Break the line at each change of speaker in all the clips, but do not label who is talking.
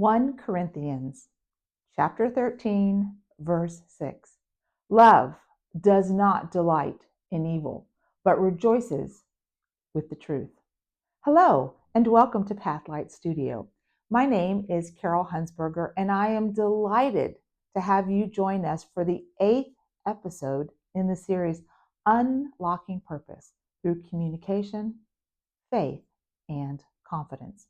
1 Corinthians chapter 13, verse 6. Love does not delight in evil, but rejoices with the truth. Hello, and welcome to Pathlight Studio. My name is Carol Hunsberger, and I am delighted to have you join us for the 8th episode in the series Unlocking Purpose through Communication, Faith, and Confidence.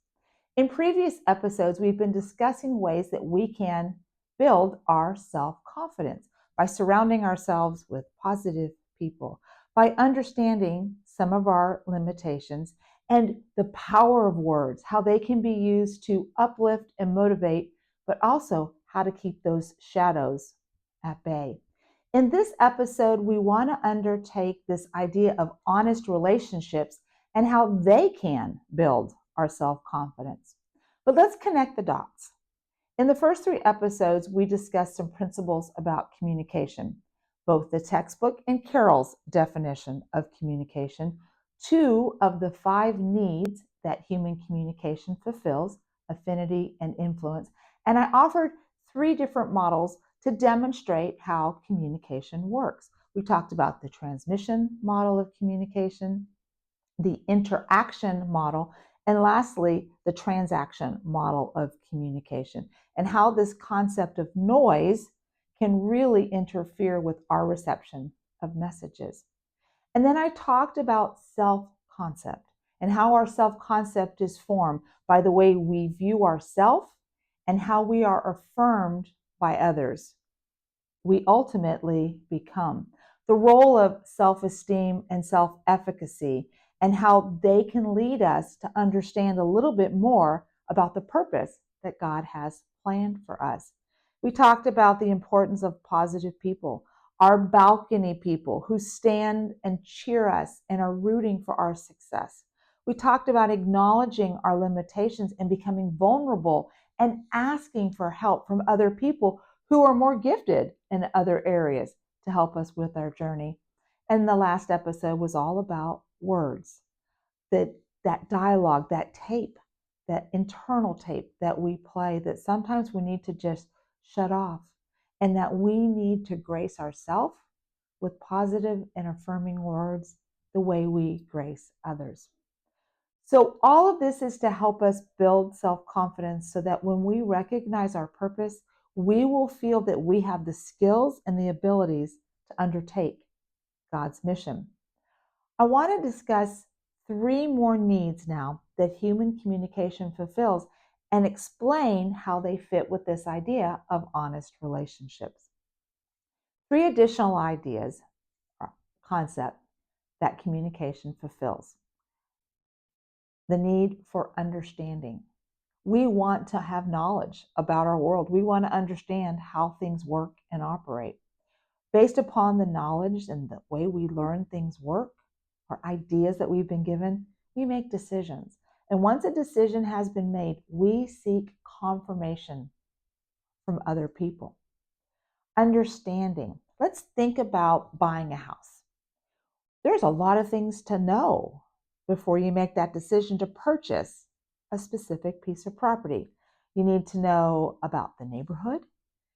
In previous episodes, we've been discussing ways that we can build our self-confidence by surrounding ourselves with positive people, by understanding some of our limitations and the power of words, how they can be used to uplift and motivate, but also how to keep those shadows at bay. In this episode, we want to undertake this idea of honest relationships and how they can build our self-confidence. But let's connect the dots. In the first 3 episodes, we discussed some principles about communication, both the textbook and Carol's definition of communication, 2 of the 5 needs that human communication fulfills, affinity and influence, and I offered 3 different models to demonstrate how communication works. We talked about the transmission model of communication, the interaction model, and lastly, the transaction model of communication, and how this concept of noise can really interfere with our reception of messages. And then I talked about self-concept and how our self-concept is formed by the way we view ourselves and how we are affirmed by others. We ultimately become. The role of self-esteem and self-efficacy and how they can lead us to understand a little bit more about the purpose that God has planned for us. We talked about the importance of positive people, our balcony people who stand and cheer us and are rooting for our success. We talked about acknowledging our limitations and becoming vulnerable and asking for help from other people who are more gifted in other areas to help us with our journey. And the last episode was all about words, that dialogue, that tape, that internal tape that we play, that sometimes we need to just shut off, and that we need to grace ourselves with positive and affirming words the way we grace others. So all of this is to help us build self-confidence so that when we recognize our purpose, we will feel that we have the skills and the abilities to undertake God's mission. I want to discuss 3 more needs now that human communication fulfills and explain how they fit with this idea of honest relationships. 3 additional ideas or concepts that communication fulfills. The need for understanding. We want to have knowledge about our world. We want to understand how things work and operate. Based upon the knowledge and the way we learn things work, or ideas that we've been given, we make decisions. And once a decision has been made, we seek confirmation from other people. Understanding. Let's think about buying a house. There's a lot of things to know before you make that decision to purchase a specific piece of property. You need to know about the neighborhood.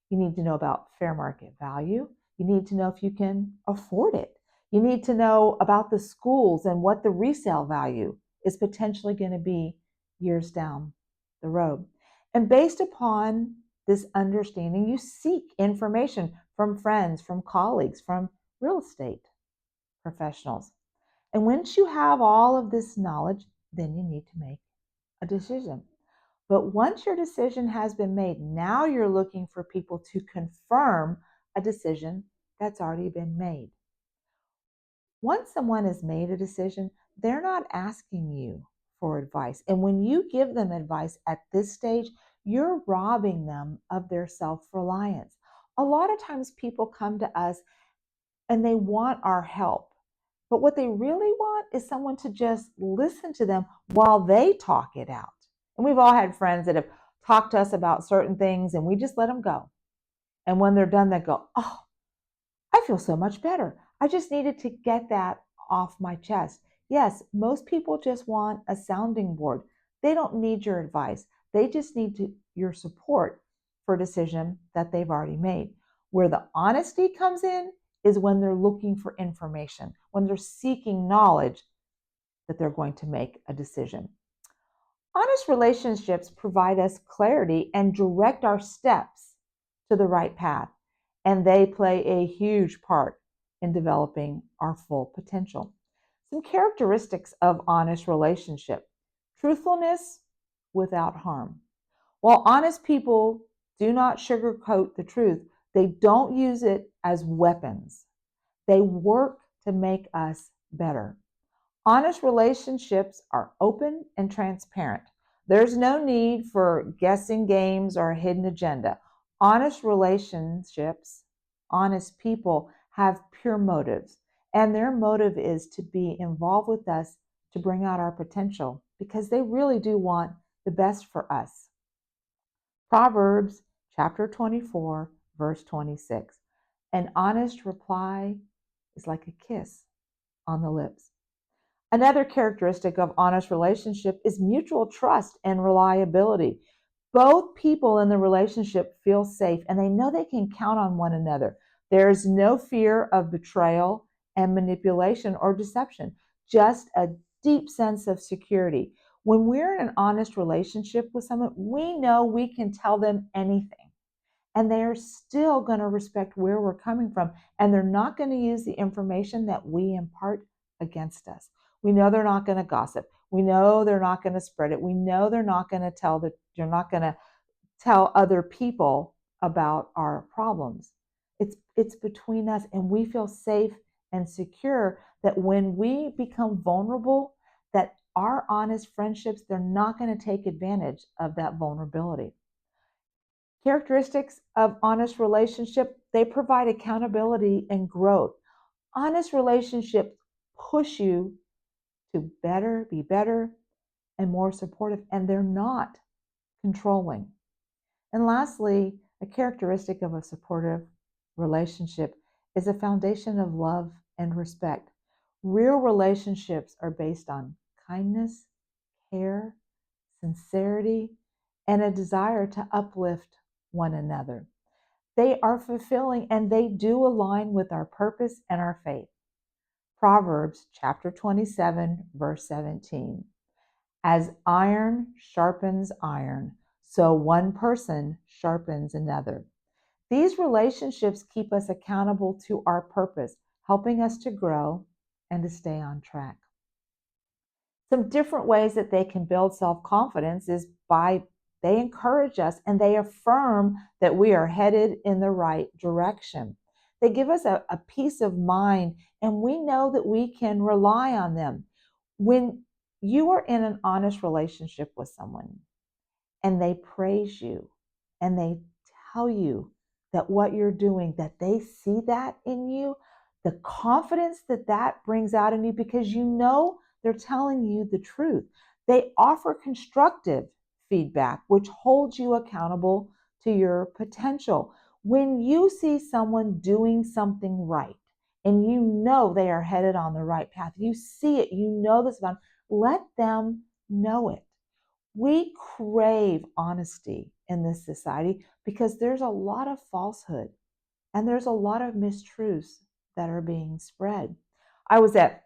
You need to know about fair market value. You need to know if you can afford it. You need to know about the schools and what the resale value is potentially going to be years down the road. And based upon this understanding, you seek information from friends, from colleagues, from real estate professionals. And once you have all of this knowledge, then you need to make a decision. But once your decision has been made, now you're looking for people to confirm a decision that's already been made. Once someone has made a decision, they're not asking you for advice. And when you give them advice at this stage, you're robbing them of their self-reliance. A lot of times people come to us and they want our help. But what they really want is someone to just listen to them while they talk it out. And we've all had friends that have talked to us about certain things and we just let them go. And when they're done, they go, "Oh, I feel so much better. I just needed to get that off my chest." Yes, most people just want a sounding board. They don't need your advice. They just need your support for a decision that they've already made. Where the honesty comes in is when they're looking for information, when they're seeking knowledge that they're going to make a decision. Honest relationships provide us clarity and direct our steps to the right path, and they play a huge part in developing our full potential. Some characteristics of honest relationship: truthfulness without harm. While honest people do not sugarcoat the truth, they don't use it as weapons. They work to make us better. Honest relationships are open and transparent. There's no need for guessing games or a hidden agenda. Honest relationships, honest people have pure motives, and their motive is to be involved with us to bring out our potential because they really do want the best for us. Proverbs chapter 24, verse 26. An honest reply is like a kiss on the lips. Another characteristic of honest relationship is mutual trust and reliability. Both people in the relationship feel safe and they know they can count on one another. There's no fear of betrayal and manipulation or deception, just a deep sense of security. When we're in an honest relationship with someone, we know we can tell them anything and they're still going to respect where we're coming from, and they're not going to use the information that we impart against us. We know they're not going to gossip. We know they're not going to spread it. We know they're not going to you're not going to tell other people about our problems. It's between us, and we feel safe and secure that when we become vulnerable, that our honest friendships, they're not going to take advantage of that vulnerability. Characteristics of honest relationship: they provide accountability and growth. Honest relationships push you to be better, and more supportive, and they're not controlling. And lastly, a characteristic of a supportive relationship is a foundation of love and respect. Real relationships are based on kindness, care, sincerity, and a desire to uplift one another. They are fulfilling and they do align with our purpose and our faith. Proverbs chapter 27, verse 17. As iron sharpens iron, so one person sharpens another. These relationships keep us accountable to our purpose, helping us to grow and to stay on track. Some different ways that they can build self-confidence is by they encourage us and they affirm that we are headed in the right direction. They give us a peace of mind, and we know that we can rely on them. When you are in an honest relationship with someone and they praise you and they tell you that what you're doing, that they see that in you, the confidence that that brings out in you, because you know they're telling you the truth. They offer constructive feedback, which holds you accountable to your potential. When you see someone doing something right and you know they are headed on the right path, you see it, you know this about them, let them know it. We crave honesty in this society because there's a lot of falsehood and there's a lot of mistruths that are being spread. I was at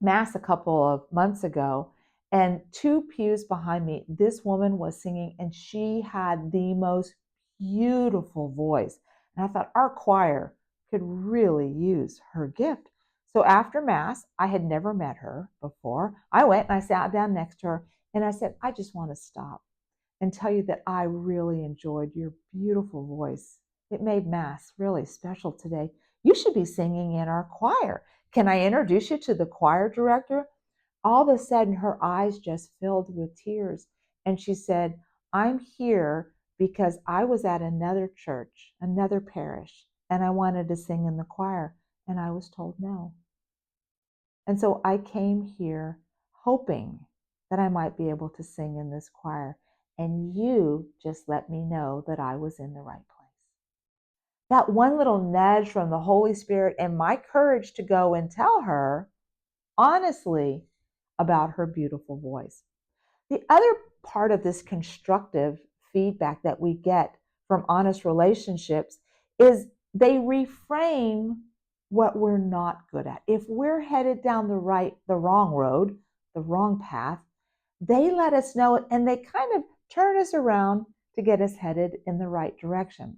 Mass a couple of months ago, and two pews behind me, this woman was singing, and she had the most beautiful voice. And I thought our choir could really use her gift. So after Mass, I had never met her before. I went and I sat down next to her, and I said, I just want to stop and tell you that I really enjoyed your beautiful voice. It made Mass really special today. You should be singing in our choir. Can I introduce you to the choir director? All of a sudden, her eyes just filled with tears. And she said, I'm here because I was at another church, another parish, and I wanted to sing in the choir. And I was told no. And so I came here hoping that I might be able to sing in this choir. And you just let me know that I was in the right place. That one little nudge from the Holy Spirit and my courage to go and tell her honestly about her beautiful voice. The other part of this constructive feedback that we get from honest relationships is they reframe what we're not good at. If we're headed down the wrong road, the wrong path, they let us know it and they kind of turn us around to get us headed in the right direction.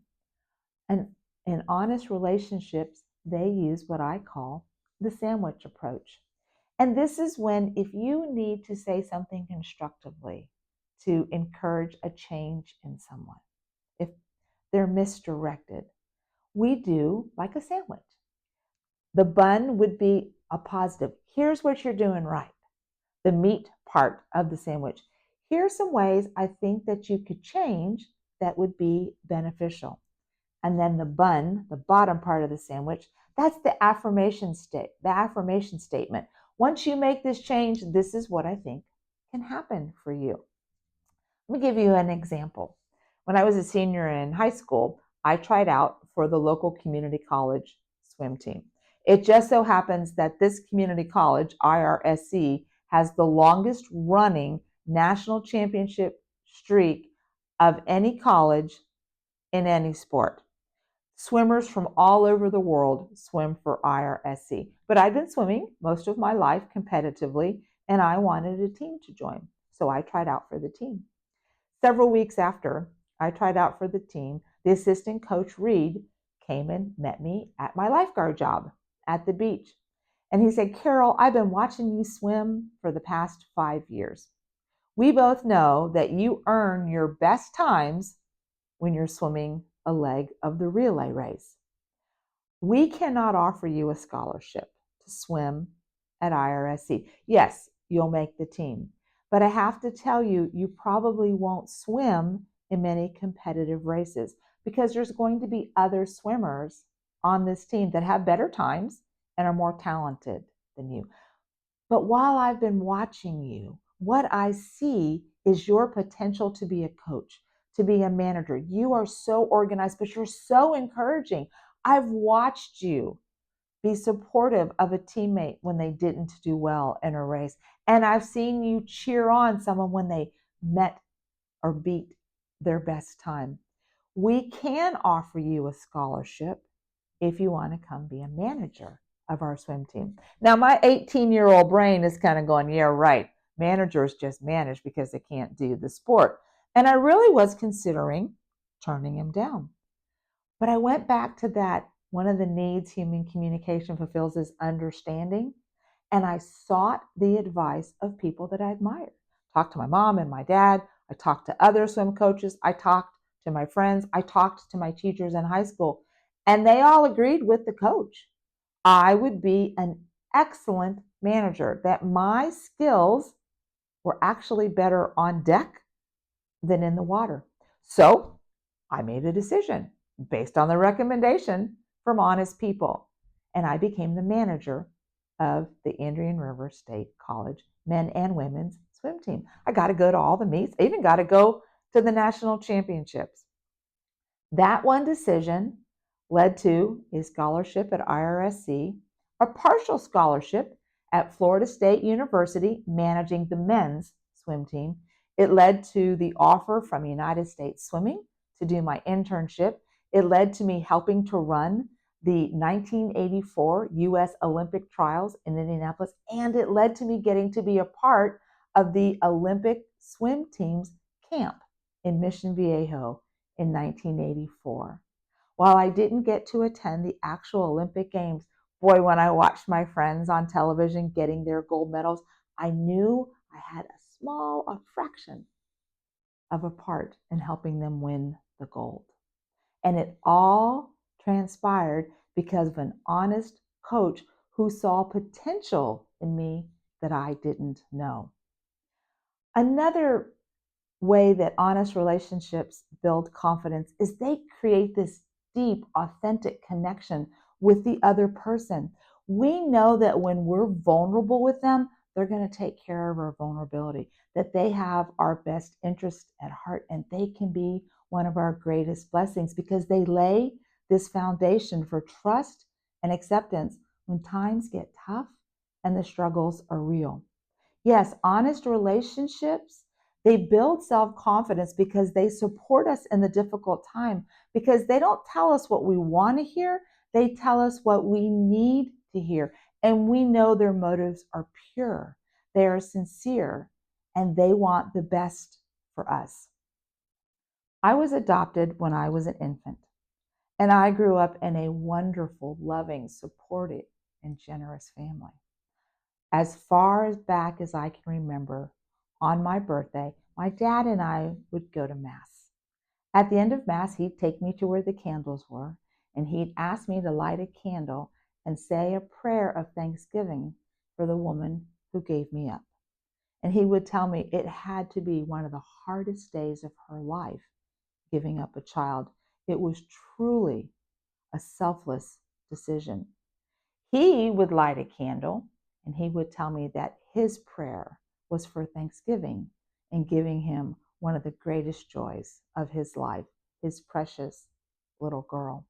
And in honest relationships, they use what I call the sandwich approach. And this is when, if you need to say something constructively to encourage a change in someone, if they're misdirected, we do like a sandwich. The bun would be a positive. Here's what you're doing right. The meat part of the sandwich. Here's some ways I think that you could change that would be beneficial. And then the bun, the bottom part of the sandwich, that's the affirmation statement. Once you make this change, this is what I think can happen for you. Let me give you an example. When I was a senior in high school, I tried out for the local community college swim team. It just so happens that this community college, IRSC, has the longest running national championship streak of any college in any sport. Swimmers from all over the world swim for IRSC. But I've been swimming most of my life competitively, and I wanted a team to join. So I tried out for the team. Several weeks after I tried out for the team, the assistant coach, Reed, came and met me at my lifeguard job at the beach. And he said, Carol, I've been watching you swim for the past 5 years. We both know that you earn your best times when you're swimming a leg of the relay race. We cannot offer you a scholarship to swim at IRSC. Yes, you'll make the team, but I have to tell you, you probably won't swim in many competitive races because there's going to be other swimmers on this team that have better times and are more talented than you. But while I've been watching you, what I see is your potential to be a coach, to be a manager. You are so organized, but you're so encouraging. I've watched you be supportive of a teammate when they didn't do well in a race. And I've seen you cheer on someone when they met or beat their best time. We can offer you a scholarship if you want to come be a manager of our swim team. Now, my 18-year-old brain is kind of going, yeah, right. Managers just manage because they can't do the sport. And I really was considering turning him down. But I went back to that. One of the needs human communication fulfills is understanding. And I sought the advice of people that I admired. Talked to my mom and my dad. I talked to other swim coaches. I talked to my friends. I talked to my teachers in high school. And they all agreed with the coach. I would be an excellent manager, that my skills were actually better on deck than in the water. So I made a decision based on the recommendation from honest people. And I became the manager of the Indian River State College men and women's swim team. I got to go to all the meets. I even got to go to the national championships. That one decision led to a scholarship at IRSC, a partial scholarship at Florida State University managing the men's swim team. It led to the offer from United States Swimming to do my internship. It led to me helping to run the 1984 U.S. Olympic trials in Indianapolis, and it led to me getting to be a part of the Olympic swim team's camp in Mission Viejo in 1984. While I didn't get to attend the actual Olympic Games, boy, when I watched my friends on television getting their gold medals, I knew I had a fraction of a part in helping them win the gold. And it all transpired because of an honest coach who saw potential in me that I didn't know. Another way that honest relationships build confidence is they create this deep, authentic connection with the other person. We know that when we're vulnerable with them, they're going to take care of our vulnerability, that they have our best interest at heart, and they can be one of our greatest blessings because they lay this foundation for trust and acceptance when times get tough and the struggles are real. Yes, honest relationships, They build self-confidence because they support us in the difficult time, because they don't tell us what we want to hear. They tell us what we need to hear. And we know their motives are pure. They are sincere, and they want the best for us. I was adopted when I was an infant, and I grew up in a wonderful, loving, supportive, and generous family. As far back as I can remember, on my birthday, my dad and I would go to Mass. At the end of Mass, he'd take me to where the candles were, and he'd ask me to light a candle and say a prayer of thanksgiving for the woman who gave me up. And he would tell me it had to be one of the hardest days of her life, giving up a child. It was truly a selfless decision. He would light a candle and he would tell me that his prayer was for Thanksgiving and giving him one of the greatest joys of his life, his precious little girl.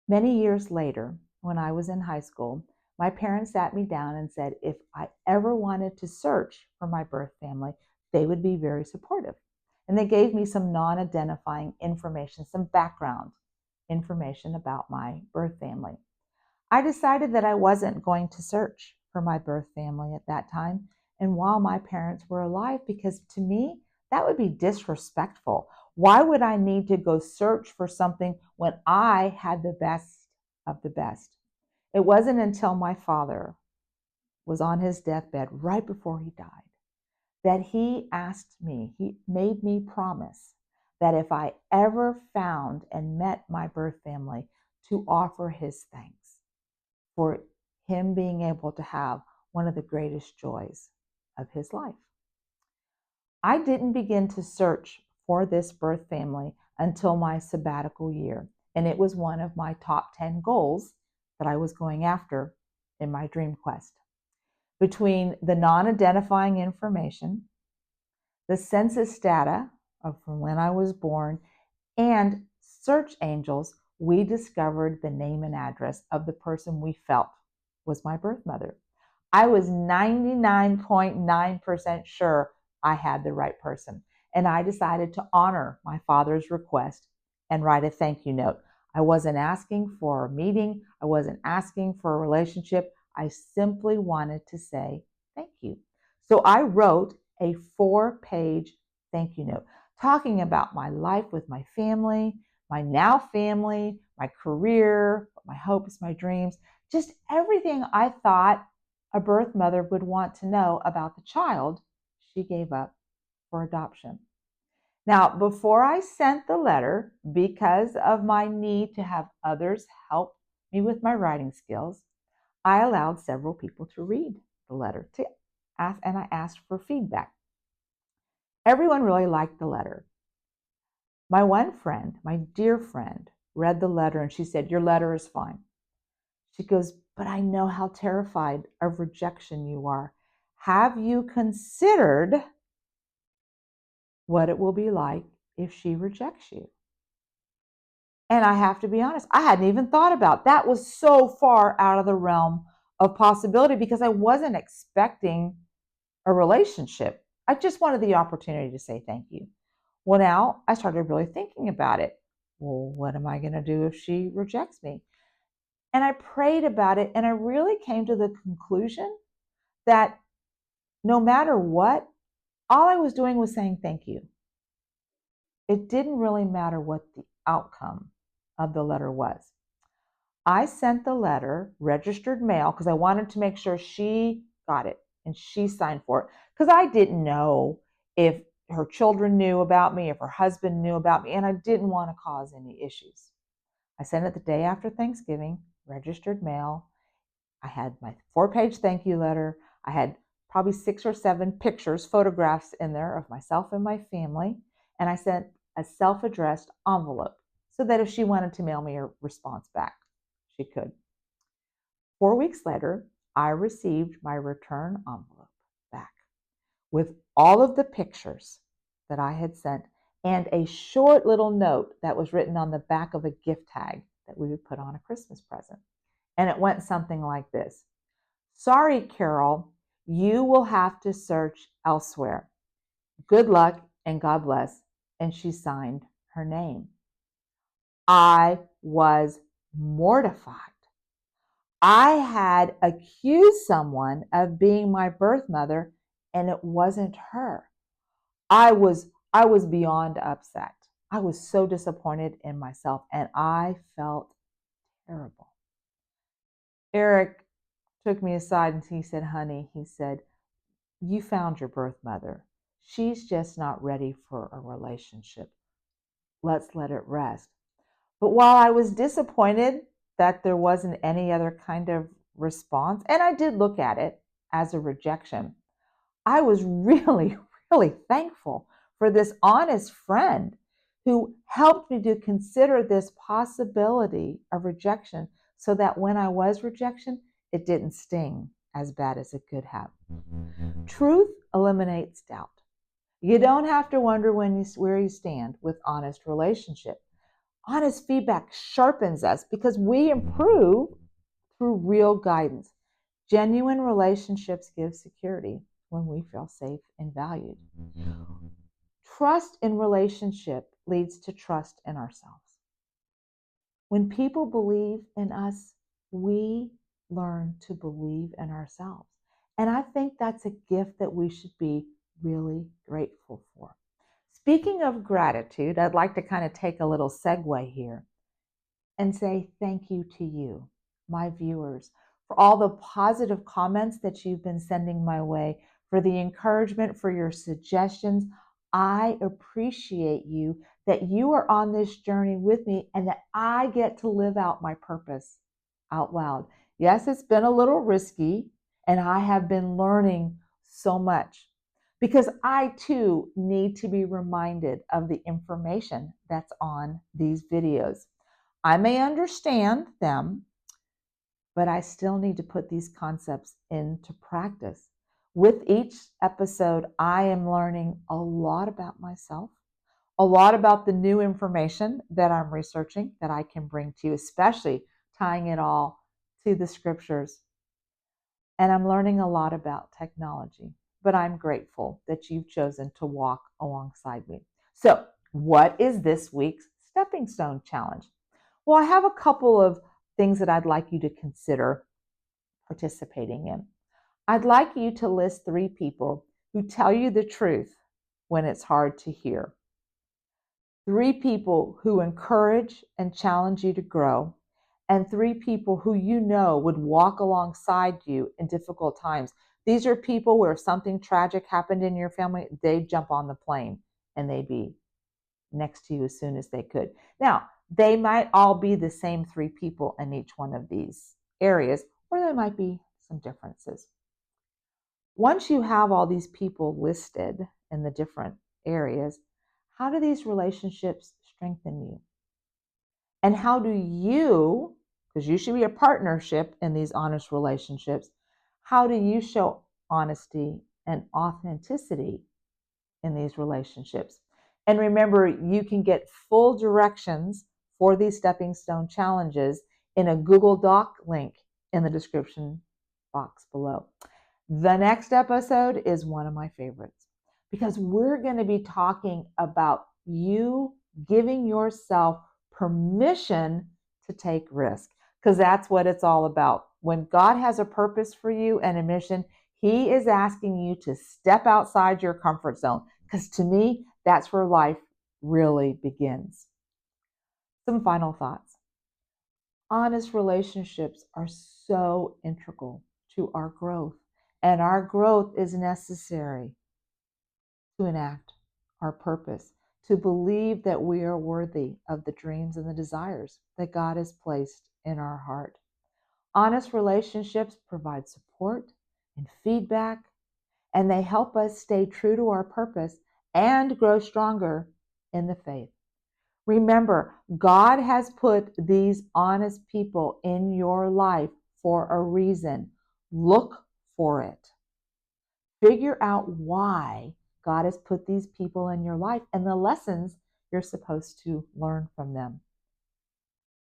Many years later, when I was in high school, my parents sat me down and said if I ever wanted to search for my birth family, they would be very supportive. And they gave me some non-identifying information, some background information about my birth family. I decided that I wasn't going to search for my birth family at that time and while my parents were alive, because to me, that would be disrespectful. Why would I need to go search for something when I had the best of the best? It wasn't until my father was on his deathbed right before he died that he asked me, he made me promise that if I ever found and met my birth family, to offer his thanks for him being able to have one of the greatest joys of his life. I didn't begin to search for this birth family until my sabbatical year, and it was one of my top 10 goals that I was going after in my dream quest. Between the non-identifying information, the census data from when I was born, and search angels, we discovered the name and address of the person we felt was my birth mother. I was 99.9% sure I had the right person. And I decided to honor my father's request and write a thank you note. I wasn't asking for a meeting. I wasn't asking for a relationship. I simply wanted to say thank you. So I wrote a 4-page thank you note talking about my life with my family, my now family, my career, my hopes, my dreams, just everything I thought a birth mother would want to know about the child she gave up for adoption. Now, before I sent the letter, because of my need to have others help me with my writing skills, I allowed several people to read the letter and I asked for feedback. Everyone really liked the letter. My one friend, my dear friend, read the letter and she said, "Your letter is fine." She goes, "But I know how terrified of rejection you are. Have you considered what it will be like if she rejects you?" And I have to be honest, I hadn't even thought about that. Was so far out of the realm of possibility because I wasn't expecting a relationship. I just wanted the opportunity to say thank you. Well, now I started really thinking about it. Well, what am I going to do if she rejects me? And I prayed about it, and I really came to the conclusion that no matter what, all I was doing was saying thank you. It didn't really matter what the outcome of the letter was. I sent the letter registered mail because I wanted to make sure she got it and she signed for it, because I didn't know if her children knew about me, if her husband knew about me, and I didn't want to cause any issues. I sent it the day after Thanksgiving, registered mail. I had my 4-page thank you letter. I had probably 6 or 7 pictures, photographs in there of myself and my family. And I sent a self-addressed envelope so that if she wanted to mail me a response back, she could. 4 weeks later, I received my return envelope back with all of the pictures that I had sent and a short little note that was written on the back of a gift tag that we would put on a Christmas present. And it went something like this: "Sorry, Carol, you will have to search elsewhere. Good luck and God bless. And she signed her name. I was mortified. I had accused someone of being my birth mother, and it wasn't her. I was beyond upset. I was so disappointed in myself, and I felt terrible. Eric took me aside and he said, "Honey," he said, "you found your birth mother. She's just not ready for a relationship. Let's let it rest." But while I was disappointed that there wasn't any other kind of response, and I did look at it as a rejection, I was really, really thankful for this honest friend who helped me to consider this possibility of rejection so that when I was rejection, it didn't sting as bad as it could have. Truth eliminates doubt. You don't have to wonder where you stand with honest relationship. Honest feedback sharpens us because we improve through real guidance. Genuine relationships give security when we feel safe and valued. Trust in relationship leads to trust in ourselves. When people believe in us, we learn to believe in ourselves. And I think that's a gift that we should be really grateful for. Speaking of gratitude, I'd like to kind of take a little segue here and say thank you to you, my viewers, for all the positive comments that you've been sending my way, for the encouragement, for your suggestions. I appreciate you that you are on this journey with me and that I get to live out my purpose out loud. Yes, it's been a little risky, and I have been learning so much because I too need to be reminded of the information that's on these videos. I may understand them, but I still need to put these concepts into practice. With each episode, I am learning a lot about myself, a lot about the new information that I'm researching that I can bring to you, especially tying it all to the scriptures. And I'm learning a lot about technology, but I'm grateful that you've chosen to walk alongside me. So, what is this week's Stepping Stone Challenge? Well, I have a couple of things that I'd like you to consider participating in. I'd like you to list 3 people who tell you the truth when it's hard to hear. 3 people who encourage and challenge you to grow, and 3 people who you know would walk alongside you in difficult times. These are people where if something tragic happened in your family, they'd jump on the plane and they'd be next to you as soon as they could. Now, they might all be the same 3 people in each one of these areas, or there might be some differences. Once you have all these people listed in the different areas, how do these relationships strengthen you? And how do you, because you should be a partnership in these honest relationships, how do you show honesty and authenticity in these relationships? And remember, you can get full directions for these stepping stone challenges in a Google Doc link in the description box below. The next episode is one of my favorites because we're going to be talking about you giving yourself permission to take risk, because that's what it's all about. When God has a purpose for you and a mission, He is asking you to step outside your comfort zone, because to me, that's where life really begins. Some final thoughts. Honest relationships are so integral to our growth, and our growth is necessary to enact our purpose, to believe that we are worthy of the dreams and the desires that God has placed in our heart. Honest relationships provide support and feedback, and they help us stay true to our purpose and grow stronger in the faith. Remember, God has put these honest people in your life for a reason. Look for it. Figure out why God has put these people in your life and the lessons you're supposed to learn from them.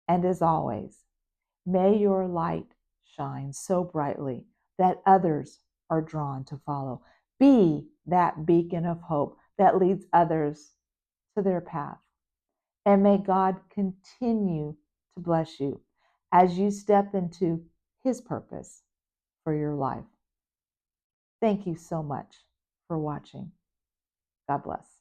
And as always, may your light shine so brightly that others are drawn to follow. Be that beacon of hope. that leads others to their path. And may God continue to bless you as you step into His purpose for your life. Thank you so much for watching. God bless.